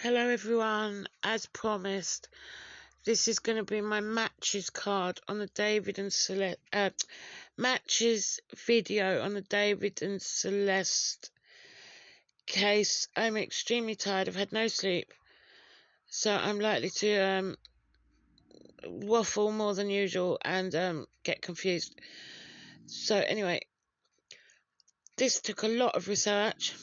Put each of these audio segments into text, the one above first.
Hello everyone, as promised, this is going to be my matches card on the David and Celeste, matches video on the David and Celeste case. I'm extremely tired, I've had no sleep, so I'm likely to waffle more than usual and get confused. So anyway, this took a lot of research.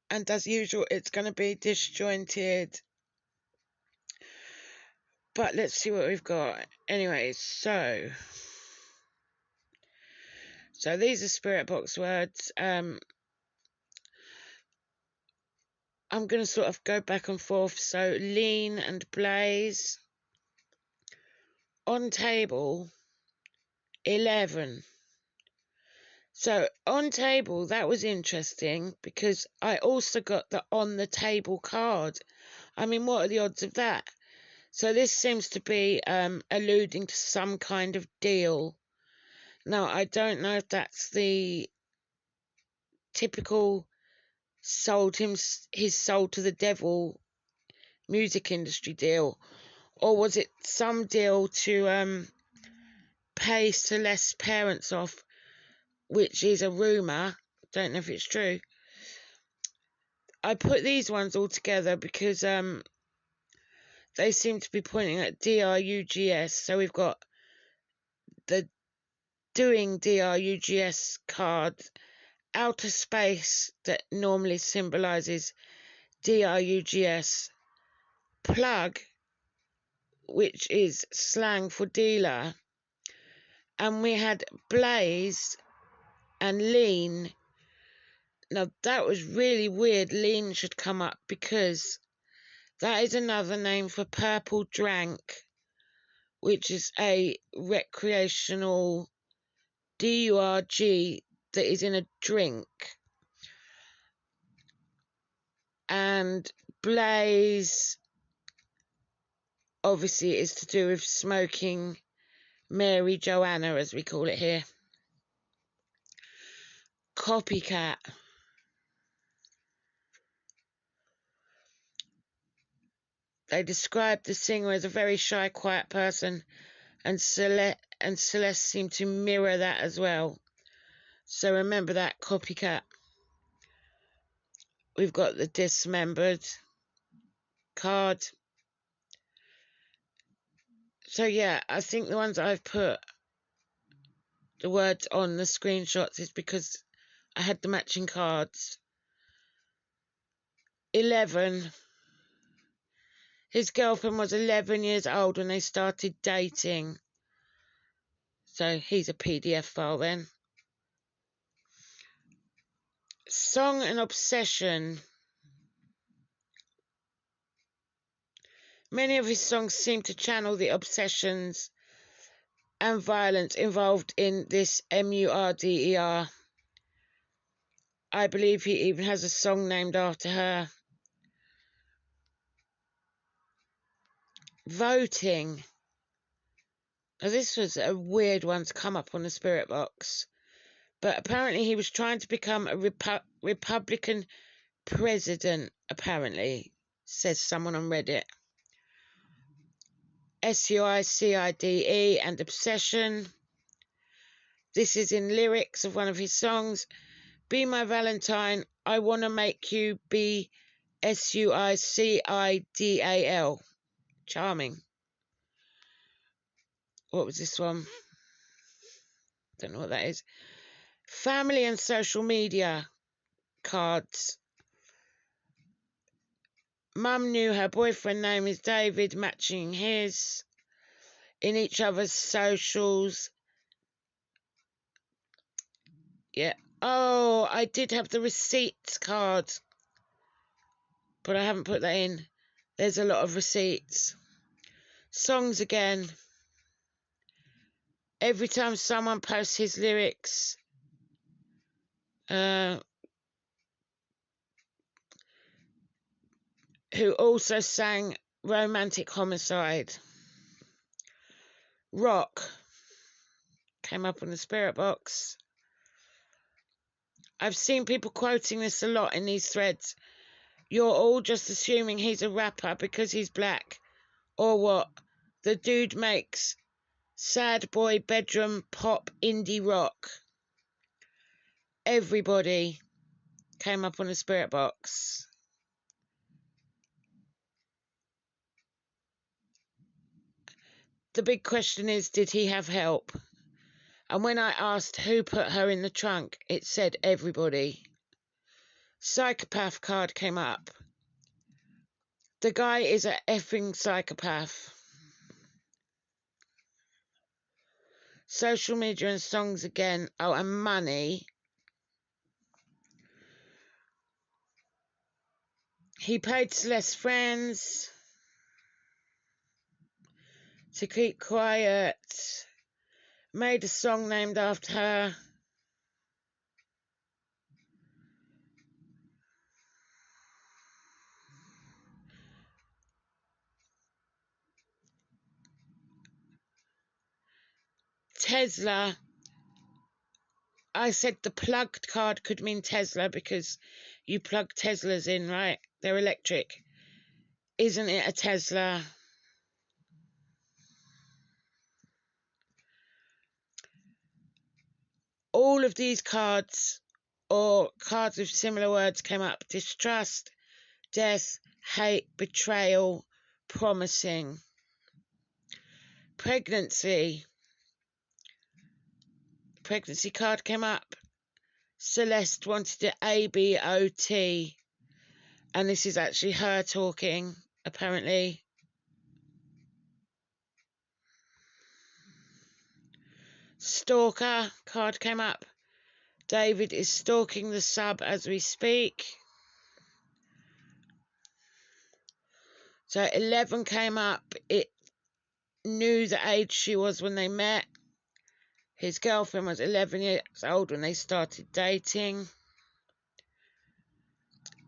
And as usual, it's going to be disjointed. But let's see what we've got. Anyway, so these are spirit box words. I'm going to sort of go back and forth. So lean and blaze. On table, 11. So on table, that was interesting because I also got the on the table card. I mean, what are the odds of that? So this seems to be alluding to some kind of deal. Now, I don't know if that's the typical sold his soul to the devil music industry deal, or was it some deal to pay Celeste's parents off, which is a rumour. Don't know if it's true. I put these ones all together because they seem to be pointing at DRUGS. So we've got the doing DRUGS card, outer space that normally symbolises DRUGS, plug, which is slang for dealer, and we had blaze and lean. Now that was really weird. Lean should come up because that is another name for purple drank, which is a recreational DURG that is in a drink. And blaze obviously is to do with smoking Mary Joanna, as we call it here. Copycat. They described the singer as a very shy, quiet person, and Celeste seemed to mirror that as well. So remember that, copycat. We've got the dismembered card. So yeah, I think the ones I've put the words on the screenshots is because I had the matching cards. 11. His girlfriend was 11 years old when they started dating. So he's a PDF file then. Song and obsession. Many of his songs seem to channel the obsessions and violence involved in this murder. I believe he even has a song named after her. Voting. Now, this was a weird one to come up on the spirit box, but apparently he was trying to become a Republican president, apparently, says someone on Reddit. SUICIDE and obsession. This is in lyrics of one of his songs. Be my Valentine, I want to make you be SUICIDAL. Charming. What was this one? Don't know what that is. Family and social media cards. Mum knew her boyfriend name is David, matching his. In each other's socials. Yeah. Oh, I did have the receipts card, but I haven't put that in. There's a lot of receipts. Songs again. Every time someone posts his lyrics, who also sang Romantic Homicide. Rock came up on the spirit box. I've seen people quoting this a lot in these threads. You're all just assuming he's a rapper because he's black. Or what? The dude makes sad boy bedroom pop indie rock. Everybody came up on the spirit box. The big question is, did he have help? And when I asked who put her in the trunk, it said everybody. Psychopath card came up. The guy is a effing psychopath. Social media and songs again. Oh, and money. He paid Celeste's friends to keep quiet. Made a song named after her. Tesla. I said the plugged card could mean Tesla because you plug Teslas in, right? They're electric. Isn't it a Tesla? All of these cards or cards with similar words came up. Distrust, death, hate, betrayal, promising. Pregnancy. Pregnancy card came up. Celeste wanted to ABOT. And this is actually her talking, apparently. Stalker card came up. David is stalking the sub as we speak. So 11 came up. It knew the age she was when they met. His girlfriend was 11 years old when they started dating.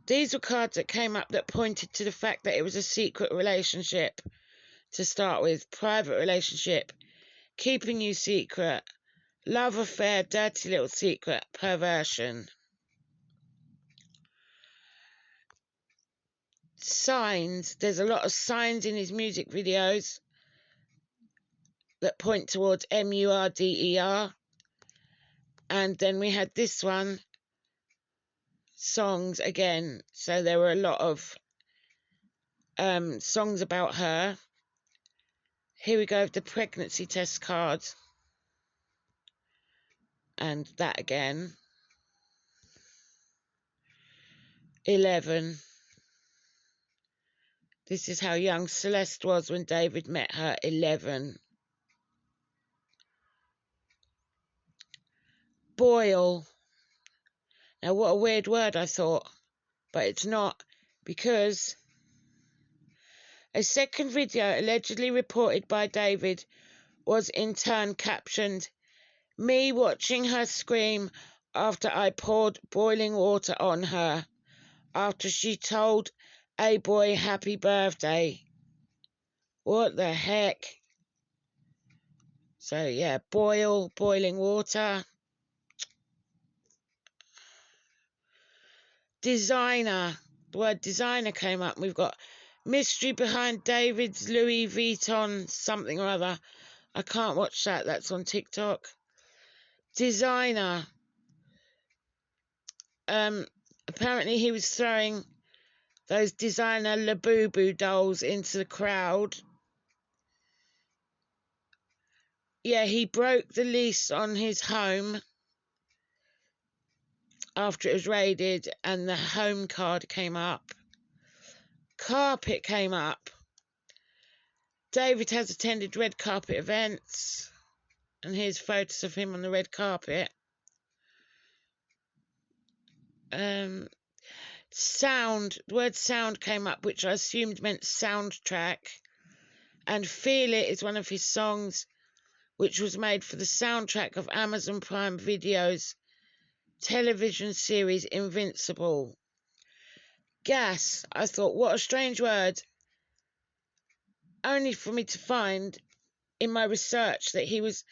These were cards that came up that pointed to the fact that it was a secret relationship to start with. Private relationship. Keeping you secret. Love affair, dirty little secret, perversion. Signs. There's a lot of signs in his music videos that point towards MURDER. And then we had this one, songs again. So there were a lot of songs about her. Here we go with the pregnancy test card. And that again. 11. This is how young Celeste was when David met her. 11. Boil. Now, what a weird word, I thought. But it's not, because a second video allegedly reported by David was in turn captioned, "Me watching her scream after I poured boiling water on her after she told a boy happy birthday." What the heck? So yeah, boiling water. Designer. The word designer came up. We've got mystery behind David's Louis Vuitton something or other. I can't watch that. That's on TikTok. Designer. Apparently he was throwing those designer Labubu dolls into the crowd. Yeah, he broke the lease on his home after it was raided, and the home card came up. Carpet came up. David has attended red carpet events, and here's photos of him on the red carpet. Sound. The word sound came up, which I assumed meant soundtrack. And Feel It is one of his songs, which was made for the soundtrack of Amazon Prime Video's television series Invincible. Gas. I thought, what a strange word. Only for me to find in my research that he was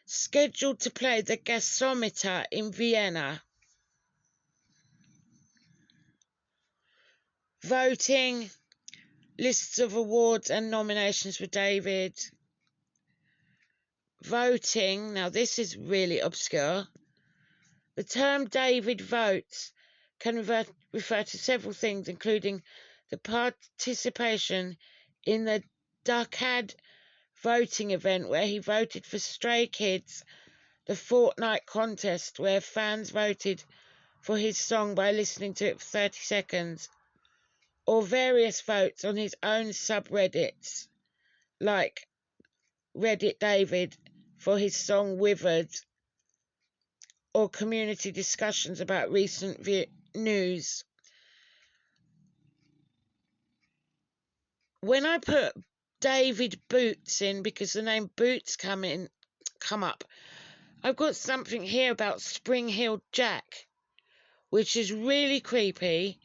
scheduled to play the gasometer in Vienna. Voting, lists of awards and nominations for David. Voting, now this is really obscure. The term David votes can refer to several things, including the participation in the Duckad voting event where he voted for Stray Kids, the Fortnite contest where fans voted for his song by listening to it for 30 seconds, or various votes on his own subreddits, like Reddit David for his song Withered, or community discussions about recent news. When I put David Boots in, because the name Boots come up, I've got something here about Spring-Heeled Jack, which is really creepy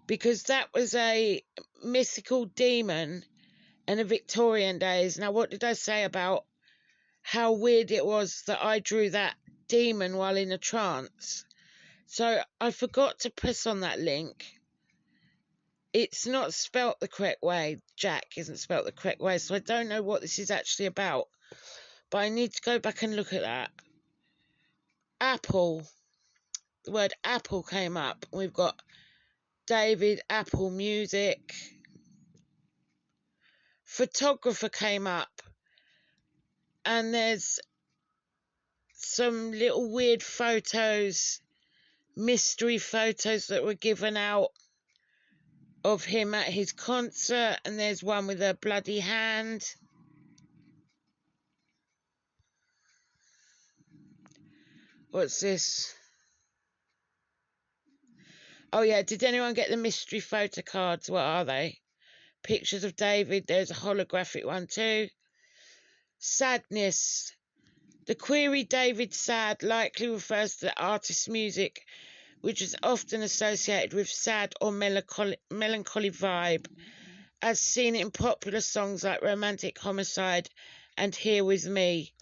because that was a mythical demon in the Victorian days. Now, what did I say about how weird it was that I drew that demon while in a trance? So I forgot to press on that link. It's not spelt the correct way. Jack isn't spelt the correct way, so I don't know what this is actually about. But I need to go back and look at that. Apple. The word apple came up. We've got David, Apple Music. Photographer came up. And there's some little weird photos, mystery photos that were given out of him at his concert, and there's one with a bloody hand. What's this? Oh yeah, did anyone get the mystery photo cards? What are they? Pictures of David. There's a holographic one too. Sadness. The query David Sad likely refers to the artist's music, which is often associated with sad or melancholy vibe, as seen in popular songs like Romantic Homicide and Here With Me.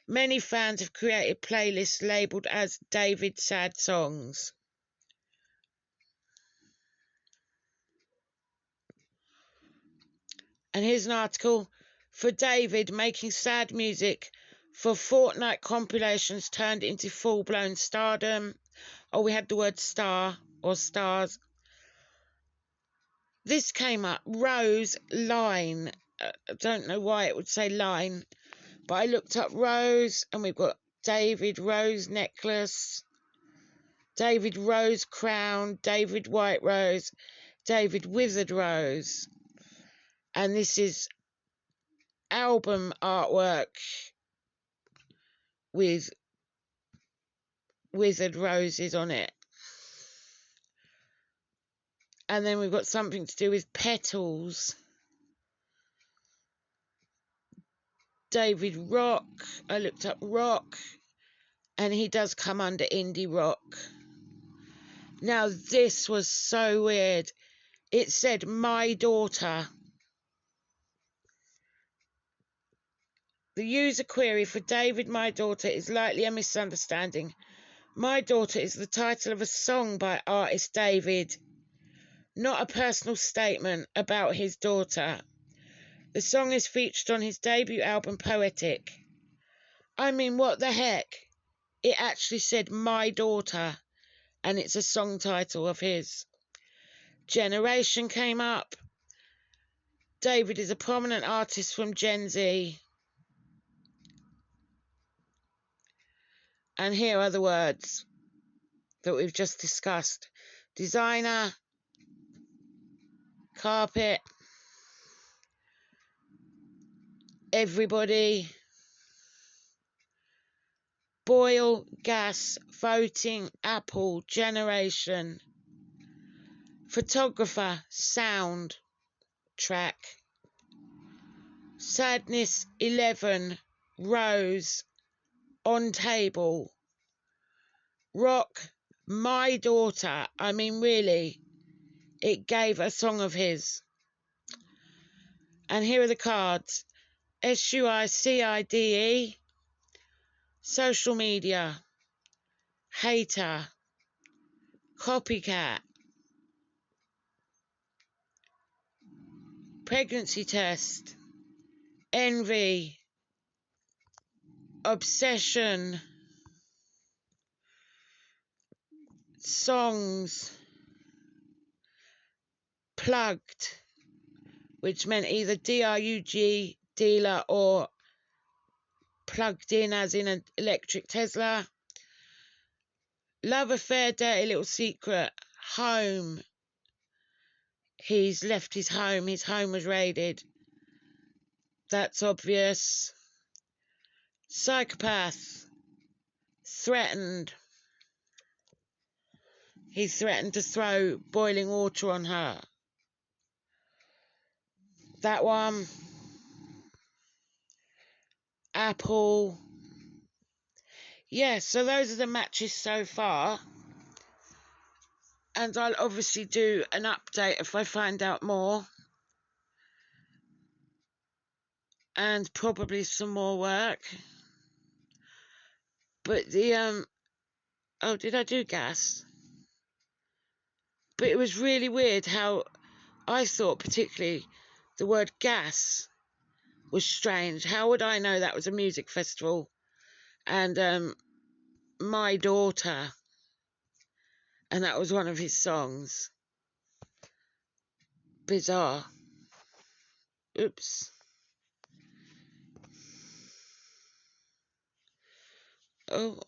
Many fans have created playlists labelled as David Sad Songs. And here's an article. For David, making sad music for Fortnite compilations turned into full-blown stardom. Oh, we had the word star or stars. This came up. Rose line. I don't know why it would say line, but I looked up Rose, and we've got David Rose necklace, David Rose crown, David White Rose, David Withered Rose. And this is album artwork with withered roses on it. And then we've got something to do with petals. David Rock. I looked up rock, and he does come under indie rock. Now, this was so weird. It said, my daughter. The user query for David, my daughter, is likely a misunderstanding. My daughter is the title of a song by artist David, not a personal statement about his daughter. The song is featured on his debut album, Poetic. I mean, what the heck? It actually said my daughter, and it's a song title of his. Generation came up. David is a prominent artist from Gen Z. And here are the words that we've just discussed. Designer, carpet, everybody, boil, gas, voting, Apple, generation, photographer, sound, track, sadness, 11, rose, on table, rock, my daughter. I mean, really, it gave a song of his. And here are the cards. SUICIDE, social media, hater, copycat, pregnancy test, envy, obsession, songs, plugged, which meant either DRUG, dealer, or plugged in as in an electric Tesla. Love affair, dirty little secret, home. He's left his home was raided. That's obvious. Psychopath, threatened. He threatened to throw boiling water on her. That one. Apple. Yeah, so those are the matches so far. And I'll obviously do an update if I find out more. And probably some more work. But the, oh, did I do gas? But it was really weird how I thought particularly the word gas was strange. How would I know that was a music festival? And My Daughter, and that was one of his songs. Bizarre. Oops. Oh,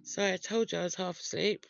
sorry, I told you I was half asleep.